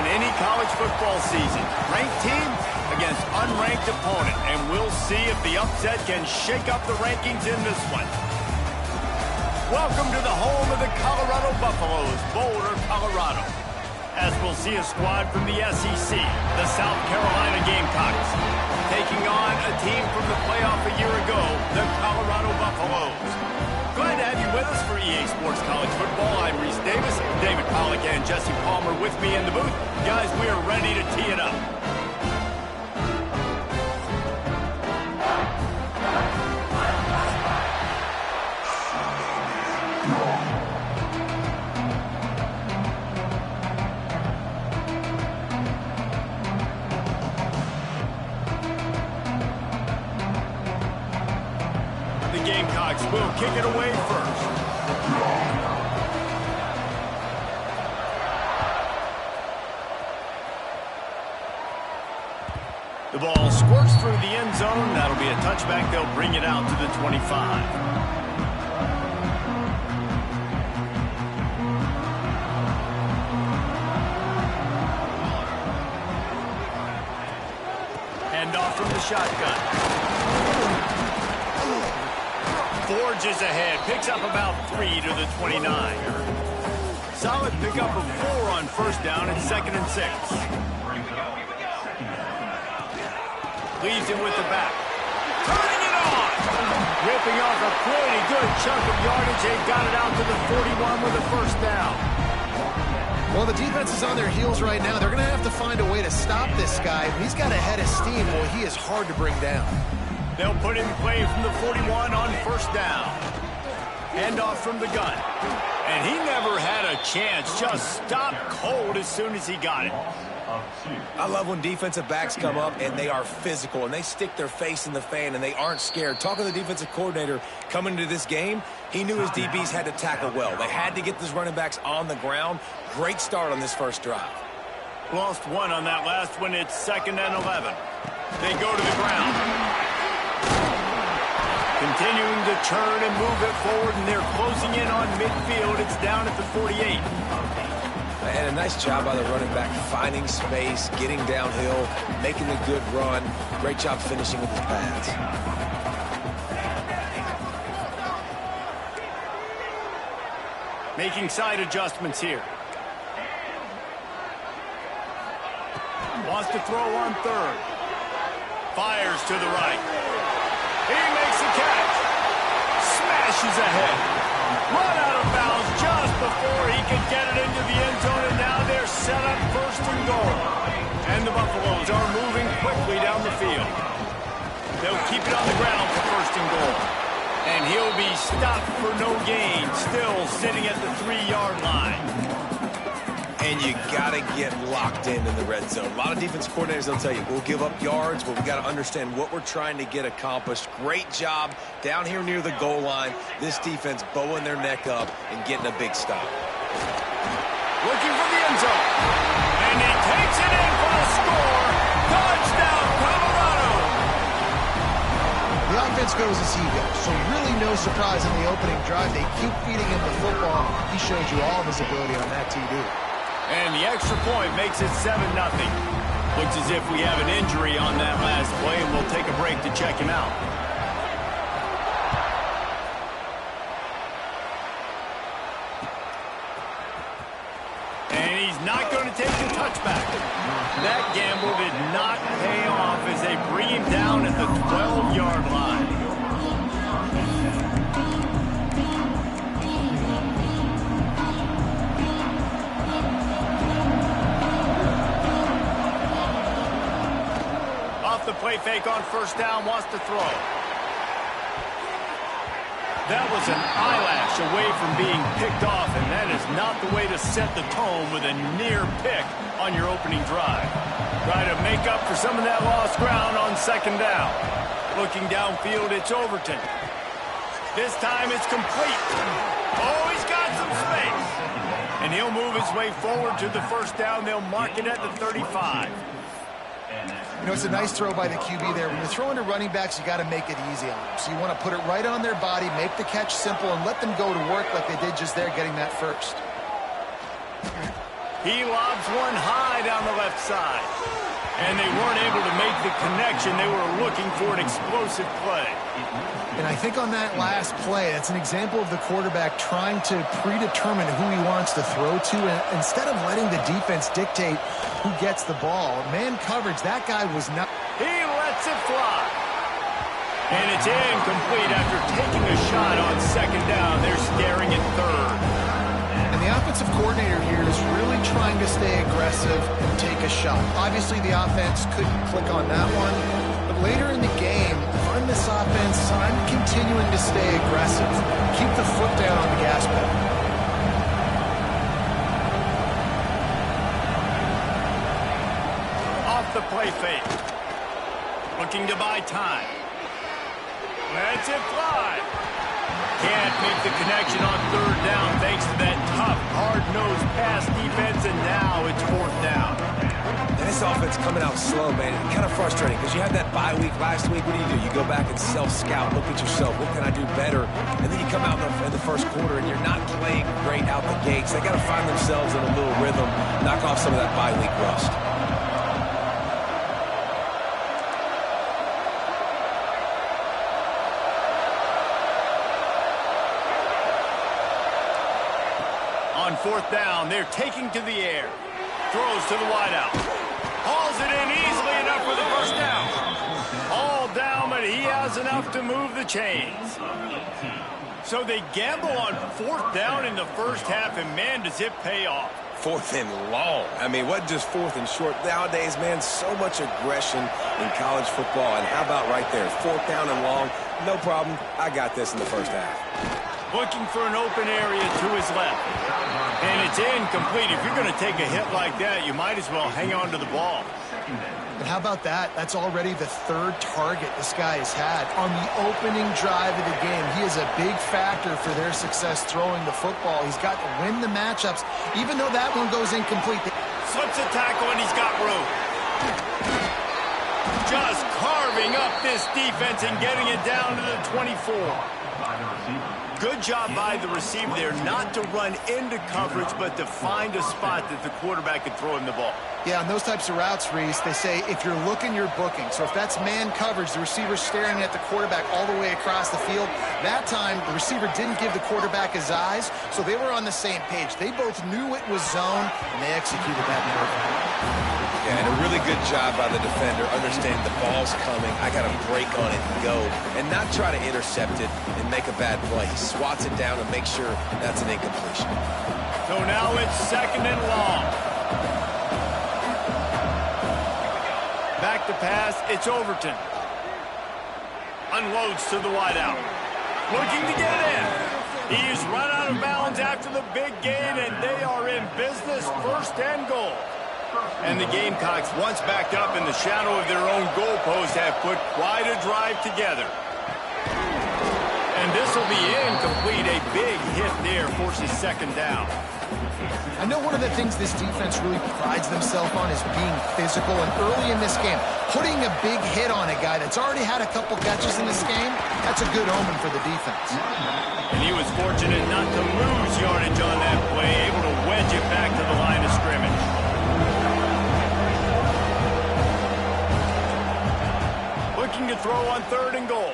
in any college football season. Ranked team against unranked opponent, and we'll see if the upset can shake up the rankings in this one. Welcome to the home of the Colorado Buffaloes, Boulder, Colorado. As we'll see a squad from the SEC, the South Carolina Gamecocks, taking on a team from the playoff a year ago, the Colorado Buffaloes. Glad to have you with us for EA Sports College Football. I'm Reese Davis, David Pollack and Jesse Palmer with me in the booth. Guys, we are ready to tee it up. Gamecocks will kick it away first. The ball squirts through the end zone. That'll be a touchback. They'll bring it out to the 25. Hand off from the shotgun. Forges ahead, picks up about 3 to the 29. Solid pickup of 4 on first down and 2nd and 6. Leaves him with the back. Turning it on! Ripping off a pretty good chunk of yardage. They got it out to the 41 with a first down. Well, the defense is on their heels right now. They're going to have to find a way to stop this guy. He's got a head of steam. Well, he is hard to bring down. They'll put in play from the 41 on first down. Handoff from the gun. And he never had a chance. Just stopped cold as soon as he got it. I love when defensive backs come up and they are physical and they stick their face in the fan and they aren't scared. Talking to the defensive coordinator coming into this game, he knew his DBs had to tackle well. They had to get those running backs on the ground. Great start on this first drive. Lost 1 on that last one. It's 2nd and 11. They go to the ground. Continuing to turn and move it forward, and they're closing in on midfield. It's down at the 48. And a nice job by the running back, finding space, getting downhill, making a good run. Great job finishing with his pads. Making side adjustments here. Wants to throw on 3rd. Fires to the right. He makes the catch. Smashes ahead. Run out of bounds just before he could get it into the end zone, and now they're set up 1st and goal. And the Buffaloes are moving quickly down the field. They'll keep it on the ground for 1st and goal. And he'll be stopped for no gain, still sitting at the 3-yard line. And you got to get locked in the red zone. A lot of defense coordinators will tell you, we'll give up yards, but we got to understand what we're trying to get accomplished. Great job down here near the goal line. This defense bowing their neck up and getting a big stop. Looking for the end zone. And he takes it in for the score. Touchdown, Colorado! The offense goes as he goes, so really no surprise in the opening drive. They keep feeding him the football. He shows you all of his ability on that TD. And the extra point makes it 7-0. Looks as if we have an injury on that last play, and we'll take a break to check him out. And he's not going to take the touchback. That gamble did not pay off as they bring him down at the 12-yard line. The play fake on first down, wants to throw. That was an eyelash away from being picked off, and that is not the way to set the tone with a near pick on your opening drive. Try to make up for some of that lost ground on 2nd down. Looking downfield, it's Overton. This time it's complete. Oh, he's got some space. And he'll move his way forward to the first down. They'll mark it at the 35. You know, it's a nice throw by the QB there. When you're throwing to running backs, you got to make it easy on them. So you want to put it right on their body, make the catch simple, and let them go to work like they did just there, getting that first. He lobs one high down the left side. And they weren't able to make the connection. They were looking for an explosive play. And I think on that last play, that's an example of the quarterback trying to predetermine who he wants to throw to, and instead of letting the defense dictate who gets the ball. Man coverage, that guy was not... He lets it fly. And it's incomplete after taking a shot on second down. They're staring at third. And the offensive coordinator here is really trying to stay aggressive and take a shot. Obviously, the offense couldn't click on that one. But later in the game, on this offense, I'm continuing to stay aggressive. Keep the foot down on the gas pedal. Off the play fake. Looking to buy time. Lets it fly. Can't make the connection on third down thanks to that tough, hard-nosed pass defense, and now it's fourth down. And this offense coming out slow, man. It's kind of frustrating because you had that bye week last week. What do? You go back and self-scout, look at yourself. What can I do better? And then you come out in the first quarter and you're not playing great out the gates. They got to find themselves in a little rhythm, knock off some of that bye week rust. On fourth down, they're taking to the air. Throws to the wideout. Hauls it in easily enough for the first down. All down, but he has enough to move the chains. So they gamble on fourth down in the first half, and man, does it pay off. Fourth and long. I mean, what just fourth and short? Nowadays, man, so much aggression in college football. And how about right there? Fourth down and long. No problem. I got this in the first half. Looking for an open area to his left. And it's incomplete. If you're going to take a hit like that, you might as well hang on to the ball. And how about that? That's already the third target this guy has had on the opening drive of the game. He is a big factor for their success throwing the football. He's got to win the matchups, even though that one goes incomplete. Slips a tackle, and he's got room. Just carving up this defense and getting it down to the 24. Good job by the receiver there, not to run into coverage, but to find a spot that the quarterback can throw him the ball. Yeah, on those types of routes, Reese, they say if you're looking, you're booking. So if that's man coverage, the receiver's staring at the quarterback all the way across the field. That time, the receiver didn't give the quarterback his eyes, so they were on the same page. They both knew it was zone, and they executed that perfectly. Yeah, and a really good job by the defender, understanding the ball's coming. I got to break on it and go, and not try to intercept it and make a bad play. He swats it down and makes sure that's an incompletion. So now it's second and long. Back to pass, it's Overton. Unloads to the wideout. Looking to get in. He's run out of bounds after the big gain, and they are in business, first and goal. And the Gamecocks, once backed up in the shadow of their own goalpost, have put quite a drive together. And this will be incomplete. A big hit there forces second down. I know one of the things this defense really prides themselves on is being physical, and early in this game, putting a big hit on a guy that's already had a couple catches in this game, that's a good omen for the defense. And he was fortunate not to lose yardage on that play, able to wedge it back to the line of scrimmage. Looking to throw on third and goal.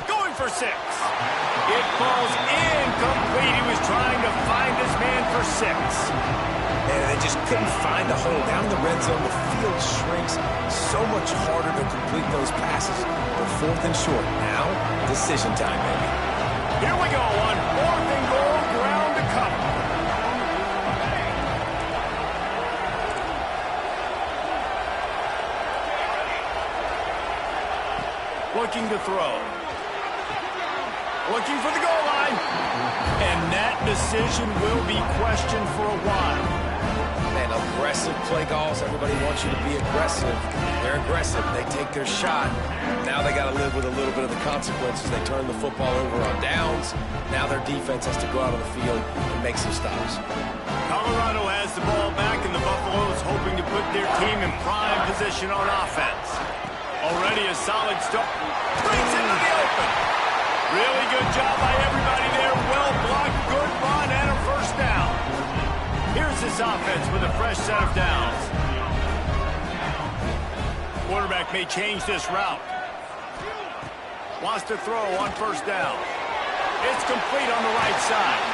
Going for 6. It falls incomplete. He was trying to find his man for 6. And they just couldn't find a hole. Down in the red zone, the field shrinks. So much harder to complete those passes. But fourth and short. Now, decision time, baby. Here we go on fourth and goal, ground to cover. Looking to throw. Looking for the goal line. And that decision will be questioned for a while. Man, aggressive play calls. Everybody wants you to be aggressive. They're aggressive. They take their shot. Now they got to live with a little bit of the consequences. They turn the football over on downs. Now their defense has to go out on the field and make some stops. Colorado has the ball back, and the Buffaloes hoping to put their team in prime position on offense. Already a solid start. Brings it to the open. Really good job by everybody there. Well blocked, good run, and a first down. Here's the this offense with a fresh set of downs. Quarterback may change this route. Wants to throw on first down. It's complete on the right side.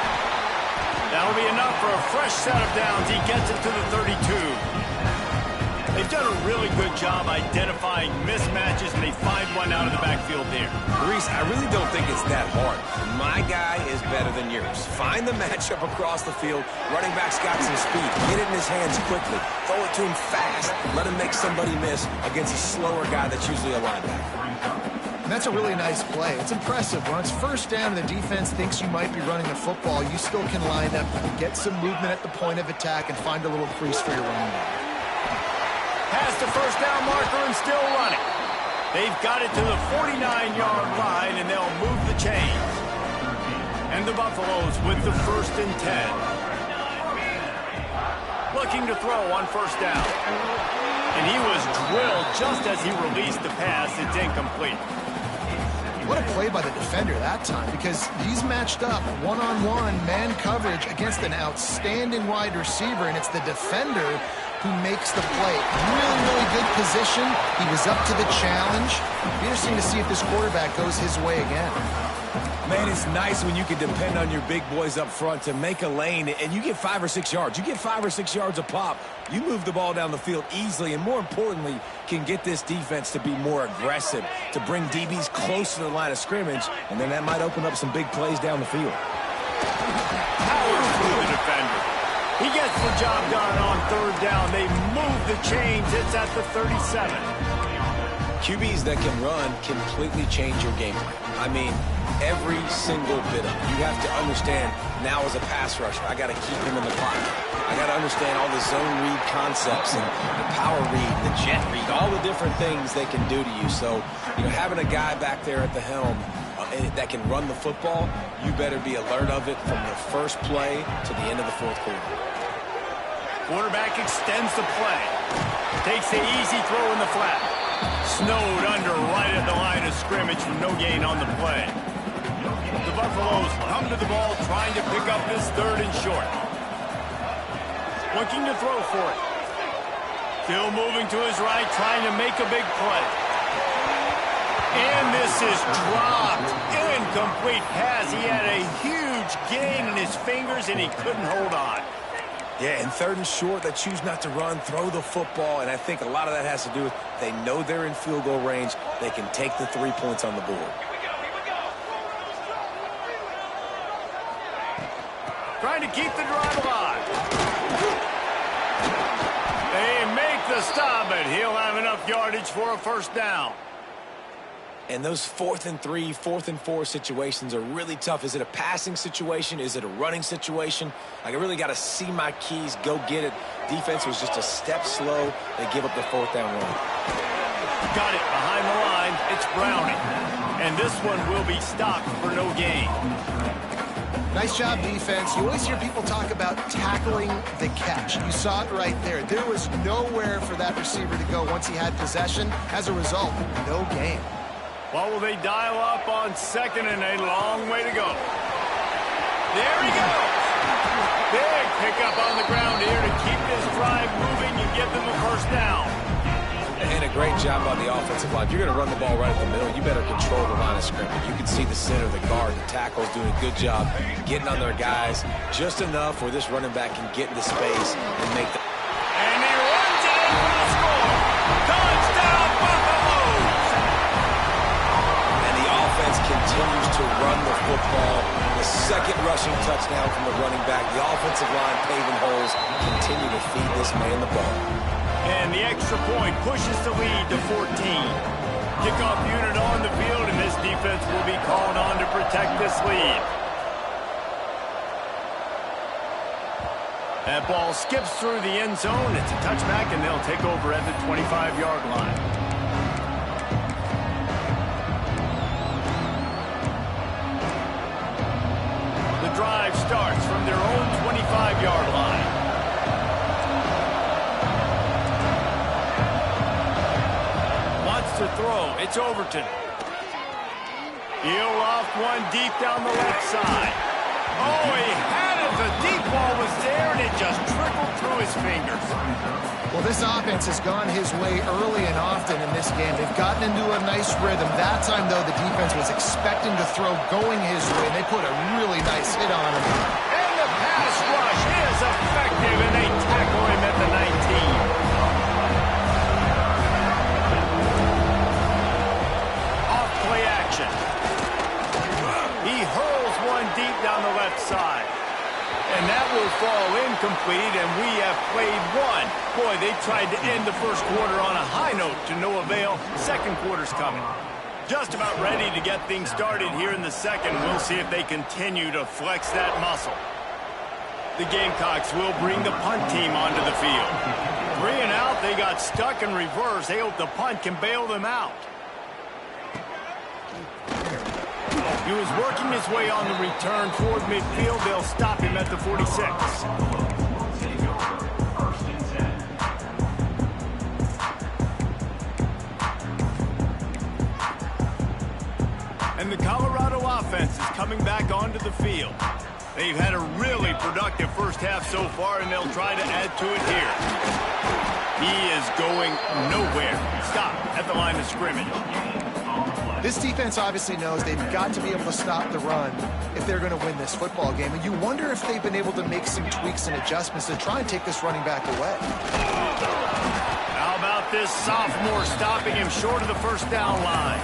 That'll be enough for a fresh set of downs. He gets it to the 32. They've done a really good job identifying mismatches, and they find one out of the backfield there. Reese, I really don't think it's that hard. My guy is better than yours. Find the matchup across the field. Running back's got some speed. Get it in his hands quickly. Throw it to him fast. Let him make somebody miss against a slower guy that's usually a linebacker. And that's a really nice play. It's impressive. When it's first down and the defense thinks you might be running the football, you still can line up, get some movement at the point of attack, and find a little crease for your running back. Has the first down marker and still running. They've got it to the 49-yard line, and they'll move the chains. And the Buffaloes with the 1st and 10. Looking to throw on first down. And he was drilled just as he released the pass. It's incomplete. What a play by the defender that time, because he's matched up one-on-one man coverage against an outstanding wide receiver, and it's the defender who makes the play. Really, really good position. He was up to the challenge. Be interesting to see if this quarterback goes his way again. Man, it's nice when you can depend on your big boys up front to make a lane, and you get 5 or 6 yards. You get 5 or 6 yards a pop. You move the ball down the field easily, and more importantly, can get this defense to be more aggressive, to bring DBs close to the line of scrimmage, and then that might open up some big plays down the field. Powers through the defender. He gets the job done on third down. They move the chains. It's at the 37. QBs that can run completely change your game plan. I mean, every single bit of it. You have to understand, now as a pass rusher, I got to keep him in the pocket. I got to understand all the zone read concepts and the power read, the jet read, all the different things they can do to you. So, having a guy back there at the helm that can run the football, you better be alert of it from the first play to the end of the fourth quarter. Quarterback extends the play. Takes the easy throw in the flat. Snowed under right at the line of scrimmage for no gain on the play. The Buffaloes come to the ball trying to pick up this 3rd and short. Looking to throw for it. Still moving to his right, trying to make a big play. And this is dropped. Incomplete pass. He had a huge gain in his fingers, and he couldn't hold on. Yeah, and 3rd and short, they choose not to run, throw the football, and I think a lot of that has to do with they know they're in field goal range. They can take the 3 points on the board. Trying to keep the drive alive. They make the stop, but he'll have enough yardage for a first down. And those 4th and 3, 4th and 4 situations are really tough. Is it a passing situation? Is it a running situation? I really got to see my keys, go get it. Defense was just a step slow. They give up the 4th down run. Got it behind the line. It's Browning. And this one will be stopped for no gain. Nice job, defense. You always hear people talk about tackling the catch. You saw it right there. There was nowhere for that receiver to go once he had possession. As a result, no gain. Well, will they dial up on 2nd and a long way to go? There he goes. Big pickup on the ground here to keep this drive moving and give them a first down. And a great job on the offensive line. If you're going to run the ball right at the middle, you better control the line of scrimmage. You can see the center, the guard, the tackles doing a good job getting on their guys just enough where this running back can get into space and make the... And he runs it in for the score. Touchdown, Buffaloes! And the offense continues to run the football. The 2nd rushing touchdown from the running back. The offensive line paving holes. Continue to feed this man the ball. And the extra point pushes the lead to 14. Kickoff unit on the field, and this defense will be called on to protect this lead. That ball skips through the end zone. It's a touchback, and they'll take over at the 25-yard line. The drive starts from their own 25-yard line. To throw. It's Overton. He'll loft one deep down the left side. Oh, he had it. The deep ball was there, and it just trickled through his fingers. Well, this offense has gone his way early and often in this game. They've gotten into a nice rhythm. That time, though, the defense was expecting to throw going his way, and they put a really nice hit on him. And the pass rush is effective, and they tackle him at the 19. Off-play action. He hurls one deep down the left side. And that will fall incomplete, and we have played one. Boy, they tried to end the first quarter on a high note to no avail. Second quarter's coming. Just about ready to get things started here in the second. We'll see if they continue to flex that muscle. The Gamecocks will bring the punt team onto the field. 3 and out, they got stuck in reverse. They hope the punt can bail them out. He was working his way on the return toward midfield. They'll stop him at the 46. And the Colorado offense is coming back onto the field. They've had a really productive first half so far, and they'll try to add to it here. He is going nowhere. Stop at the line of scrimmage. This defense obviously knows they've got to be able to stop the run if they're going to win this football game. And you wonder if they've been able to make some tweaks and adjustments to try and take this running back away. How about this sophomore stopping him short of the first down line?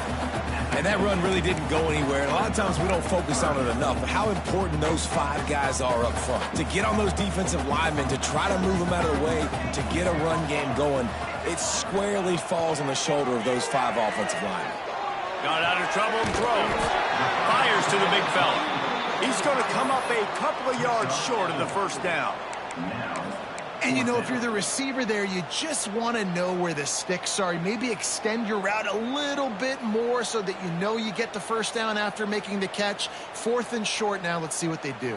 And that run really didn't go anywhere. And a lot of times we don't focus on it enough, but how important those 5 guys are up front. To get on those defensive linemen, to try to move them out of the way, to get a run game going, it squarely falls on the shoulder of those 5 offensive linemen. Got out of trouble and throws. Fires to the big fella. He's going to come up a couple of yards short of the first down. And, you know, if you're the receiver there, you just want to know where the sticks are. Maybe extend your route a little bit more so that you know you get the first down after making the catch. 4th and short now. Let's see what they do.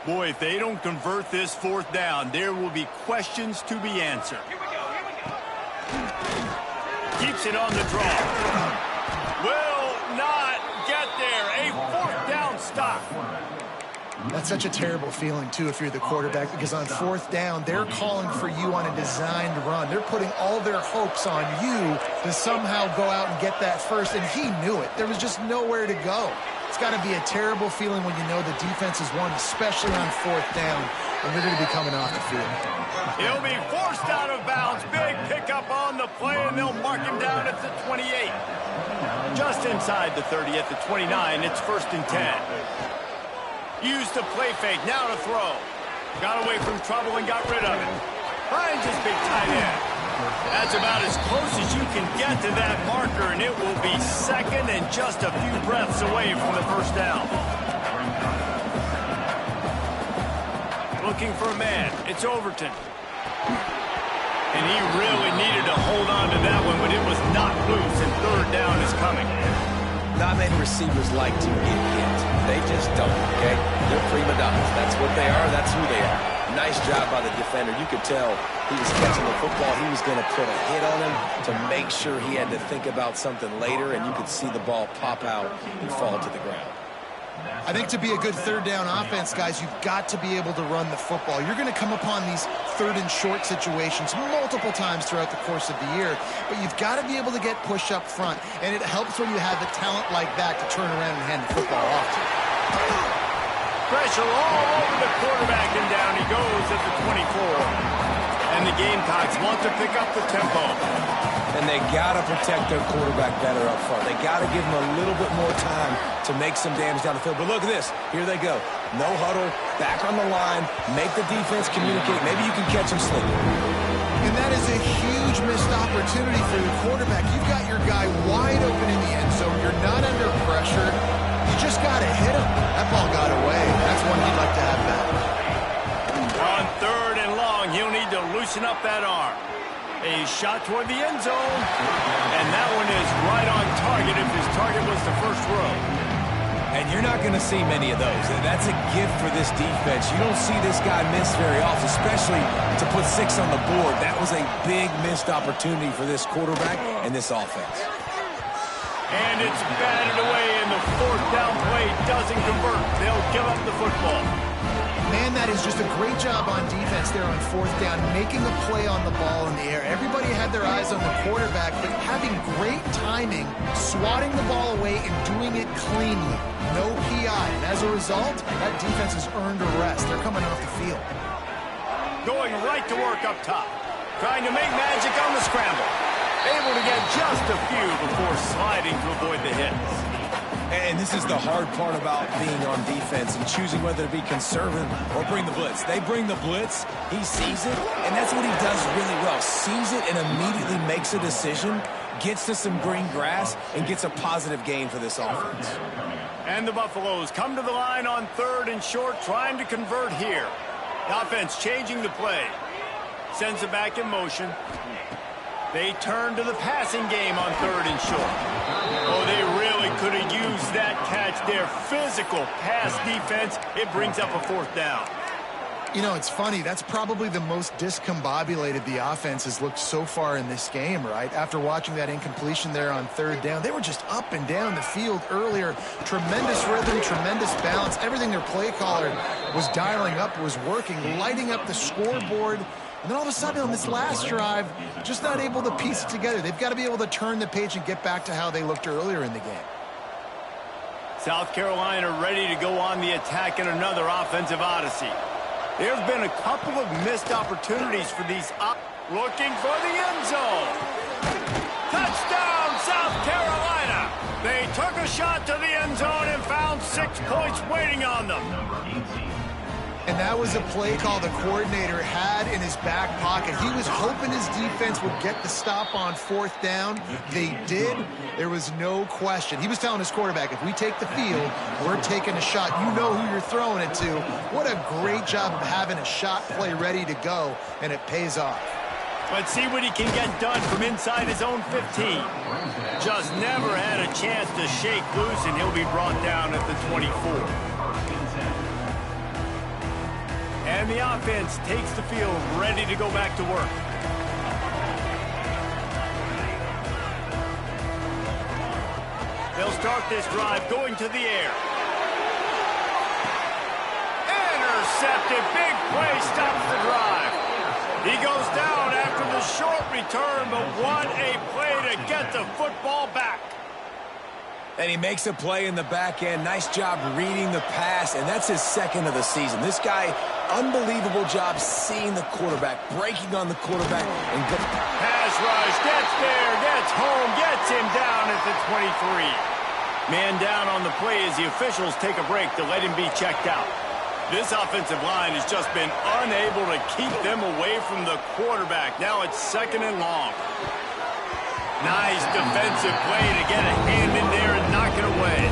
Boy, if they don't convert this 4th down, there will be questions to be answered. Keeps it on the draw. Will not get there. A 4th down stop. That's such a terrible feeling, too, if you're the quarterback, because on 4th down, they're calling for you on a designed run. They're putting all their hopes on you to somehow go out and get that first, and he knew it. There was just nowhere to go. It's got to be a terrible feeling when you know the defense has won, especially on 4th down, and they're going to be coming off the field. He'll be forced out of bounds. Big pickup on the play, and they'll mark him down at the 28. Just inside the 30 at the 29, it's 1st and 10. Used the play fake, now to throw. Got away from trouble and got rid of it. Finds his big tight end. That's about as close as you can get to that marker, and it will be 2nd and just a few breaths away from the first down. Looking for a man. It's Overton. And he really needed to hold on to that one, but it was not loose, and 3rd down is coming. Not many receivers like to get hit. They just don't, okay? They're prima donnas. That's what they are. That's who they are. Nice job by the defender. You could tell he was catching the football. He was going to put a hit on him to make sure he had to think about something later, and you could see the ball pop out and fall to the ground. I think to be a good 3rd down offense, guys, you've got to be able to run the football. You're going to come upon these 3rd and short situations multiple times throughout the course of the year, but you've got to be able to get push up front, and it helps when you have the talent like that to turn around and hand the football off to. Pressure all over the quarterback, and down he goes at the 24. And the Gamecocks want to pick up the tempo. And they got to protect their quarterback better up front. They got to give him a little bit more time to make some damage down the field. But look at this. Here they go. No huddle, back on the line, make the defense communicate. Maybe you can catch him sleeping. And that is a huge missed opportunity for the quarterback. You've got your guy wide open in the end zone. You're not under pressure. You just got to hit him. That ball got away. That's one he'd like to have back. On 3rd and long, he'll need to loosen up that arm. A shot toward the end zone. And that one is right on target if his target was the first row. And you're not going to see many of those. That's a gift for this defense. You don't see this guy miss very often, especially to put 6 on the board. That was a big missed opportunity for this quarterback and this offense. And it's batted away, and the 4th down play does doesn't convert, they'll give up the football. Man, that is just a great job on defense there on fourth down, making a play on the ball in the air. Everybody had their eyes on the quarterback, but having great timing, swatting the ball away and doing it cleanly. No PI. And as a result, that defense has earned a rest. They're coming off the field. Going right to work up top. Trying to make magic on the scramble. Able to get just a few before sliding to avoid the hits. And this is the hard part about being on defense and choosing whether to be conservative or bring the blitz. They bring the blitz, he sees it, and that's what he does really well. Sees it and immediately makes a decision, gets to some green grass, and gets a positive gain for this offense. And the Buffaloes come to the line on 3rd and short, trying to convert here. The offense changing the play. Sends it back in motion. They turn to the passing game on 3rd and short. Oh, they really could have used that catch there. Physical pass defense. It brings up a 4th down. You know, it's funny. That's probably the most discombobulated the offense has looked so far in this game, right? After watching that incompletion there on 3rd down, they were just up and down the field earlier. Tremendous rhythm, tremendous balance. Everything their play caller was dialing up was working, lighting up the scoreboard. And then all of a sudden on this last drive, just not able to piece it together. They've got to be able to turn the page and get back to how they looked earlier in the game. South Carolina ready to go on the attack in another offensive odyssey. There's been a couple of missed opportunities for these looking for the end zone. Touchdown, South Carolina. They took a shot to the end zone and found 6 points waiting on them. And that was a play call the coordinator had in his back pocket. He was hoping his defense would get the stop on 4th down. They did. There was no question. He was telling his quarterback, if we take the field, we're taking a shot. You know who you're throwing it to. What a great job of having a shot play ready to go, and it pays off. Let's see what he can get done from inside his own 15. Just never had a chance to shake loose, and he'll be brought down at the 24. And the offense takes the field, ready to go back to work. They'll start this drive going to the air. Intercepted. Big play stops the drive. He goes down after the short return, but what a play to get the football back. And he makes a play in the back end. Nice job reading the pass, and that's his 2nd of the season. This guy, unbelievable job seeing the quarterback, breaking on the quarterback. And pass rush, gets there, gets home, gets him down at the 23. Man down on the play as the officials take a break to let him be checked out. This offensive line has just been unable to keep them away from the quarterback. Now it's 2nd and long. Nice defensive play to get a hand in there and knock it away.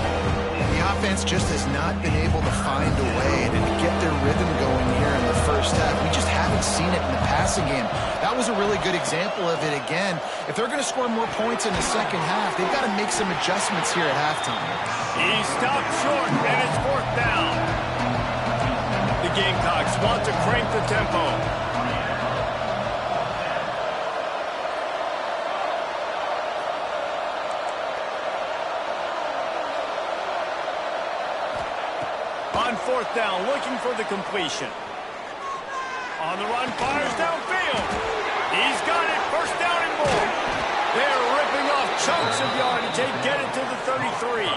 The offense just has not been able to find a way to get their rhythm going here in the first half. We just haven't seen it in the passing game. That was a really good example of it again. If they're going to score more points in the second half, they've got to make some adjustments here at halftime. He stopped short, and it's 4th down. The Gamecocks want to crank the tempo. On 4th down, looking for the completion. On the run, fires downfield. He's got it, 1st down and more. They're ripping off chunks of yardage. They get it to the 33.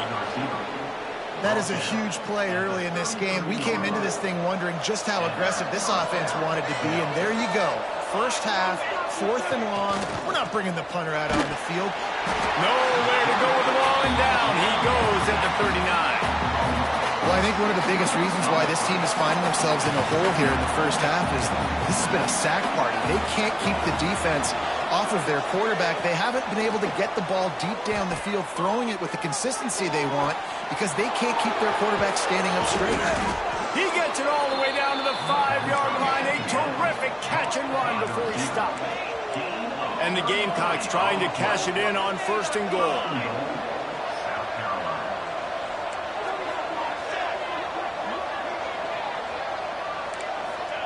That is a huge play early in this game. We came into this thing wondering just how aggressive this offense wanted to be, and there you go. First half, 4th and long. We're not bringing the punter out on the field. Nowhere to go with the ball, and down he goes at the 39. Well, I think one of the biggest reasons why this team is finding themselves in a hole here in the first half is this has been a sack party. They can't keep the defense off of their quarterback. They haven't been able to get the ball deep down the field, throwing it with the consistency they want because they can't keep their quarterback standing up straight. He gets it all the way down to the 5-yard line. A terrific catch and run before he stopped. And the Gamecocks trying to cash it in on 1st and goal.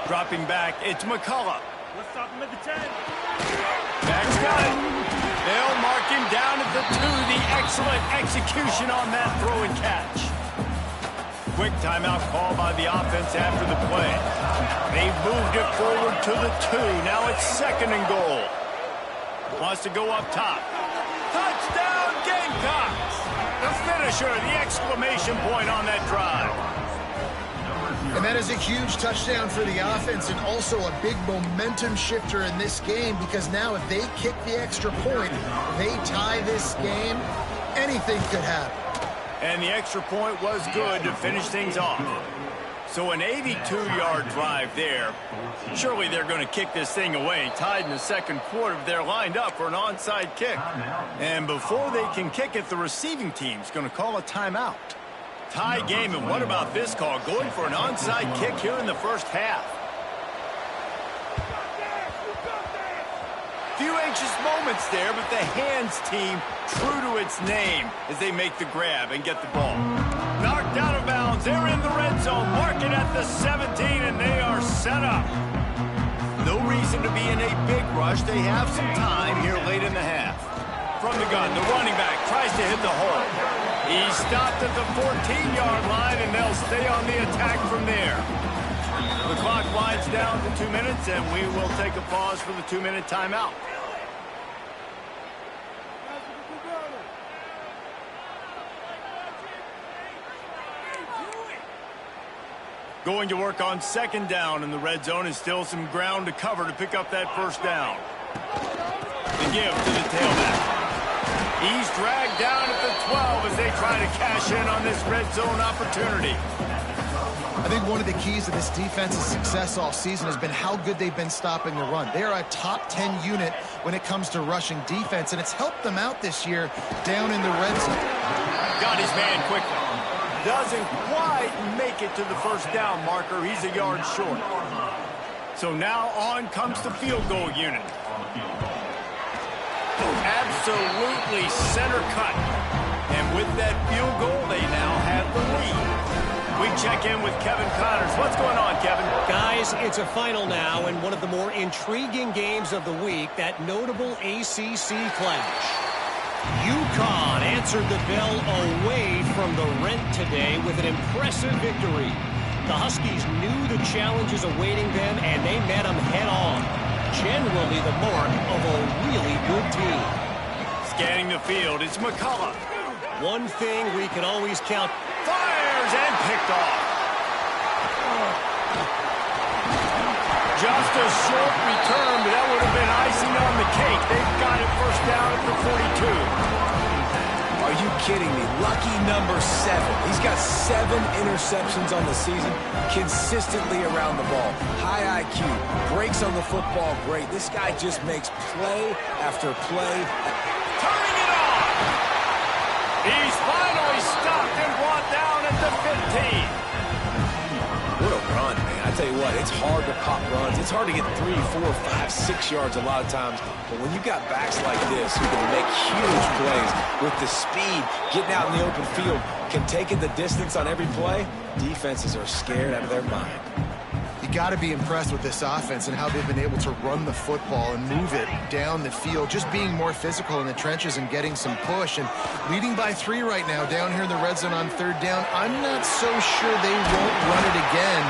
Dropping back, it's McCullough. Let's stop him at the 10. Max got it. They'll mark him down at the 2. The excellent execution on that throw and catch. quick timeout call by the offense after the play. They've moved it forward to the 2. Now it's 2nd and goal. Wants to go up top. Touchdown, Gamecocks! The finisher, the exclamation point on that drive. And that is a huge touchdown for the offense and also a big momentum shifter in this game, because now if they kick the extra point, they tie this game, anything could happen. And the extra point was good to finish things off. So an 82-yard drive there. Surely they're going to kick this thing away. Tied in the 2nd quarter, they're lined up for an onside kick. And before they can kick it, the receiving team's going to call a timeout. Tie game, and what about this call? Going for an onside kick here in the first half. Few anxious moments there, but the hands team true to its name as they make the grab and get the ball. Knocked out of bounds. They're in the red zone. Mark it at the 17, and they are set up. No reason to be in a big rush. They have some time here late in the half. From the gun, the running back tries to hit the hole. He stopped at the 14-yard line, and they'll stay on the attack from there. The clock winds down to 2 minutes, and we will take a pause for the 2-minute timeout. Going to work on 2nd down in the red zone, and still some ground to cover to pick up that first down. The give to the tailback. He's dragged down at the 12 as they try to cash in on this red zone opportunity. I think one of the keys to this defense's success all season has been how good they've been stopping the run. They're a top 10 unit when it comes to rushing defense, and it's helped them out this year down in the red zone. Got his man quickly. Doesn't quite make it to the first down marker. He's a yard short. So now on comes the field goal unit. Absolutely center cut. And with that field goal, they now have the lead. We check in with Kevin Connors. What's going on, Kevin? Guys, it's a final now, and one of the more intriguing games of the week, that notable ACC clash. UConn answered the bell away from the Rent today with an impressive victory. The Huskies knew the challenges awaiting them, and they met them head-on. Generally the mark of a really good team. Scanning the field, it's McCullough. One thing we can always count. Fires and picked off. Just a short return, but that would have been icing on the cake. They've got it first down at the 42. Are you kidding me? Lucky number 7. He's got 7 interceptions on the season, consistently around the ball. High IQ, breaks on the football great. This guy just makes play after play. Turning it on. He's finally stopped and brought down at the 15. What a run, man. I tell you what, it's hard to pop runs. It's hard to get 3, 4, 5, 6 yards a lot of times. But when you got backs like this who can make huge plays with the speed, getting out in the open field, can take it the distance on every play, defenses are scared out of their mind. You got to be impressed with this offense and how they've been able to run the football and move it down the field, just being more physical in the trenches and getting some push. And leading by 3 right now down here in the red zone on 3rd down. I'm not so sure they won't run it again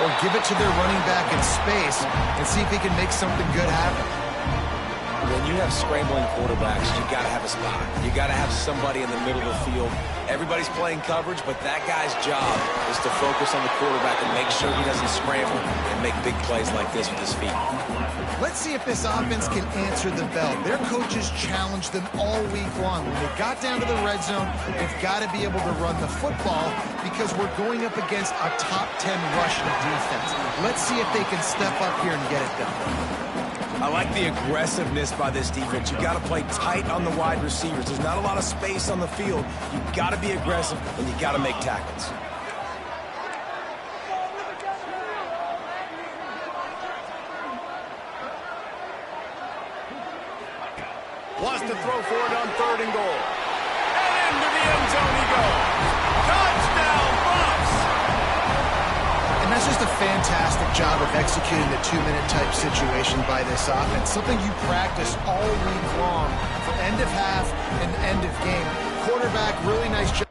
or give it to their running back in space and see if he can make something good happen. When you have scrambling quarterbacks, you got to have a spot. You got to have somebody in the middle of the field. Everybody's playing coverage, but that guy's job is to focus on the quarterback and make sure he doesn't scramble and make big plays like this with his feet. Let's see if this offense can answer the bell. Their coaches challenged them all week long. When they got down to the red zone, they've got to be able to run the football because we're going up against a top 10 rushing defense. Let's see if they can step up here and get it done. I like the aggressiveness by this defense. You got to play tight on the wide receivers. There's not a lot of space on the field. You got to be aggressive, and you got to make tackles. Wants to throw for it on 3rd and goal. And into the end zone he goes. Touchdown, Buffs! And that's just a fantastic job of executing the 2-minute type situation by this offense. Something you practice all week long for end of half and end of game. Quarterback, really nice job.